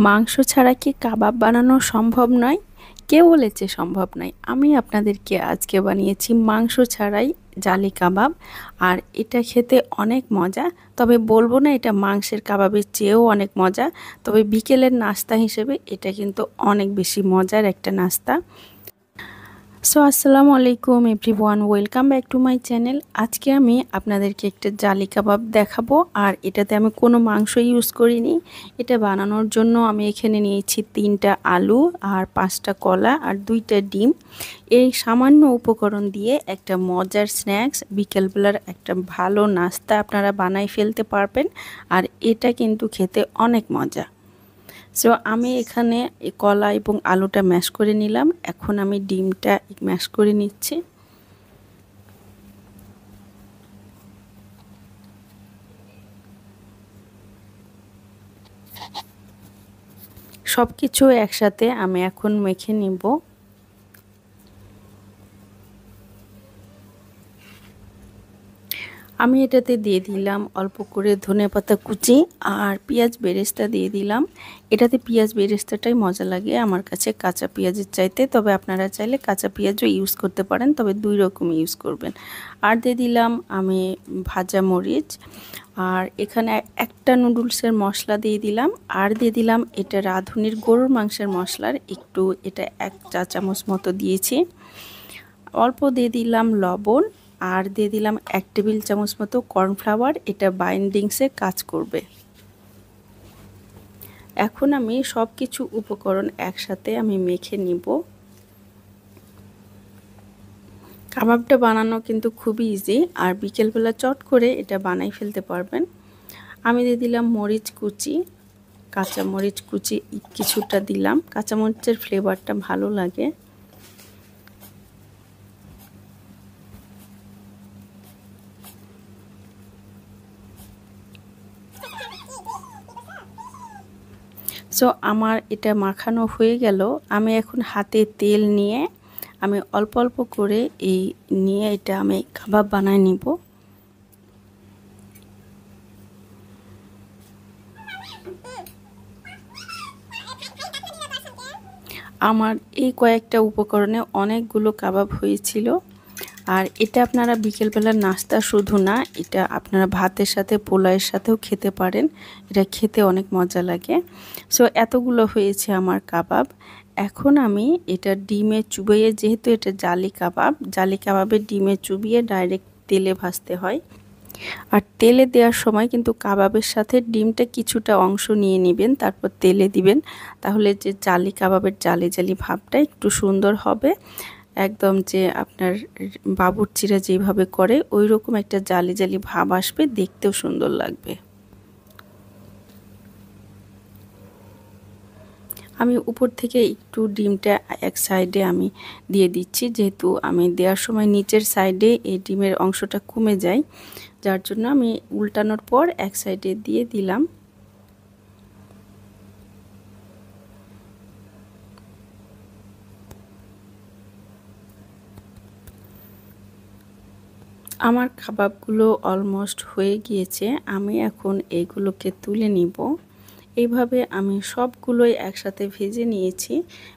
মাংস ছাড়া কি কাবাব বানানো সম্ভব নয়? কে বলেছে সম্ভব নয়? আমি আপনাদেরকে আজকে বানিয়েছি মাংস ছাড়াই জালি কাবাব। আর এটা খেতে অনেক মজা। তবে বলবো না এটা মাংসের কাবাবের চেয়েও অনেক মজা। তবে বিকেলের নাস্তা হিসেবে এটা কিন্তু অনেক বেশি মজার একটা নাস্তা। সো আসসালামু আলাইকুম everyone, welcome back to my channel. আজকে আমি আপনাদেরকে একটা জালি কাবাব দেখাবো। আর এটাতে আমি কোনো মাংস ইউজ করিনি। এটা বানানোর জন্য আমি এখানে নিয়েছি 3টা আলু আর 5টা কলা আর 2টা ডিম। এই সামান্য উপকরণ দিয়ে একটা মজার স্ন্যাক্স, বিকেলবেলার একটা ভালো নাস্তা আপনারা বানাই ফেলতে পারবেন। আর এটা কিন্তু খেতে অনেক মজা। সো আমি এখানে কলা এবং আলুটা ম্যাশ করে নিলাম। এখন আমি ডিমটা ম্যাশ করে নিচ্ছি। সব কিছু একসাথে আমি এখন মেখে নিব। আমি এটাতে দিয়ে দিলাম অল্প করে ধনেপাতা কুচি আর পেঁয়াজ বেরেস্তা দিয়ে দিলাম। এটাতে পেঁয়াজ বেরেস্তাটাই মজা লাগে আমার কাছে কাঁচা পেঁয়াজের চাইতে। তবে আপনারা চাইলে কাঁচা পেঁয়াজও ইউজ করতে পারেন, তবে 2 রকম ইউজ করবেন। আর দিয়ে দিলাম আমি ভাজা মরিচ। আর এখানে একটা নুডলসের মশলা দিয়ে দিলাম। আর দিয়ে দিলাম এটা রাঁধুনির গরুর মাংসের মশলার একটু, এটা 1 চা চামচ মতো দিয়েছি। অল্প দিয়ে দিলাম লবণ। আর দিয়ে দিলাম 1 টেবিল চামচ মতো কর্নফ্লাওয়ার, এটা বাইন্ডিংসে কাজ করবে। এখন আমি সব কিছু উপকরণ একসাথে আমি মেখে নিব। কাবাবটা বানানো কিন্তু খুবই ইজি, আর বিকেলবেলা চট করে এটা বানাই ফেলতে পারবেন। আমি দিয়ে দিলাম মরিচ কুচি, কাঁচা মরিচ কুচি কিছুটা দিলাম, কাঁচা মরিচের ফ্লেভারটা ভালো লাগে। সো আমার এটা মাখানো হয়ে গেল। আমি এখন হাতে তেল নিয়ে আমি অল্প অল্প করে নিয়ে এটা আমি কাবাব বানায় নিব। আমার এই কয়েকটা উপকরণে অনেকগুলো কাবাব হয়েছিল। আর এটা আপনারা বিকেলবেলার নাস্তা শুধু না, এটা আপনারা ভাতের সাথে পোলাওয়ের সাথেও খেতে পারেন। এটা খেতে অনেক মজা লাগে। সো এতগুলো হয়েছে আমার কাবাব। এখন আমি এটা ডিমে চুবিয়ে, যেহেতু এটা জালি কাবাব, জালি কাবাবে ডিমে চুবিয়ে ডাইরেক্ট তেলে ভাজতে হয়। আর তেলে দেওয়ার সময় কিন্তু কাবাবের সাথে ডিমটা কিছুটা অংশ নিয়ে নেবেন, তারপর তেলে দিবেন। তাহলে যে জালি কাবাবের জালি জালি ভাবটা একটু সুন্দর হবে। একদম যে আপনার বাবুর্চিরা যেভাবে করে ওই রকম একটা জালি জালি ভাব আসবে, দেখতেও সুন্দর লাগবে। আমি উপর থেকে একটু ডিমটা এক সাইডে আমি দিয়ে দিচ্ছি, যেহেতু আমি দেওয়ার সময় নিচের সাইডে এই ডিমের অংশটা কমে যায়, যার জন্য আমি উল্টানোর পর এক সাইডে দিয়ে দিলাম। আমার কাবাবগুলো অলমোস্ট হয়ে গিয়েছে। আমি এখন এইগুলোকে তুলে নিব। এইভাবে আমি সবগুলোই একসাথে ভেজে নিয়েছি,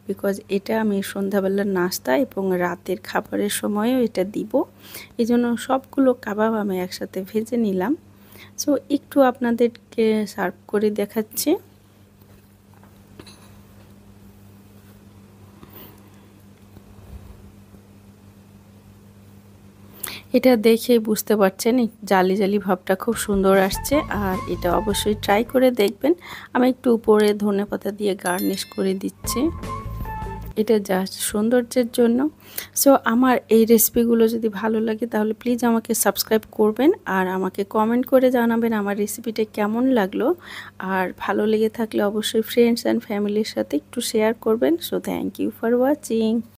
বিকজ এটা আমি সন্ধ্যাবেলার নাস্তা এবং রাতের খাবারের সময়ও এটা দিব। এই জন্য সবগুলো কাবাব আমি একসাথে ভেজে নিলাম। সো একটু আপনাদেরকে সার্ভ করে দেখাচ্ছি। এটা দেখেই বুঝতে পারছেন জালি জালি ভাবটা খুব সুন্দর আসছে। আর এটা অবশ্যই ট্রাই করে দেখবেন। আমি একটু উপরে ধনেপাতা দিয়ে গার্নিশ করে দিচ্ছি, এটা জাস্ট সৌন্দর্যের জন্য। সো আমার এই রেসিপিগুলো যদি ভালো লাগে তাহলে প্লিজ আমাকে সাবস্ক্রাইব করবেন, আর আমাকে কমেন্ট করে জানাবেন আমার রেসিপিটা কেমন লাগলো। আর ভালো লেগে থাকলে অবশ্যই ফ্রেন্ডস অ্যান্ড ফ্যামিলির সাথে একটু শেয়ার করবেন। So thank you for watching.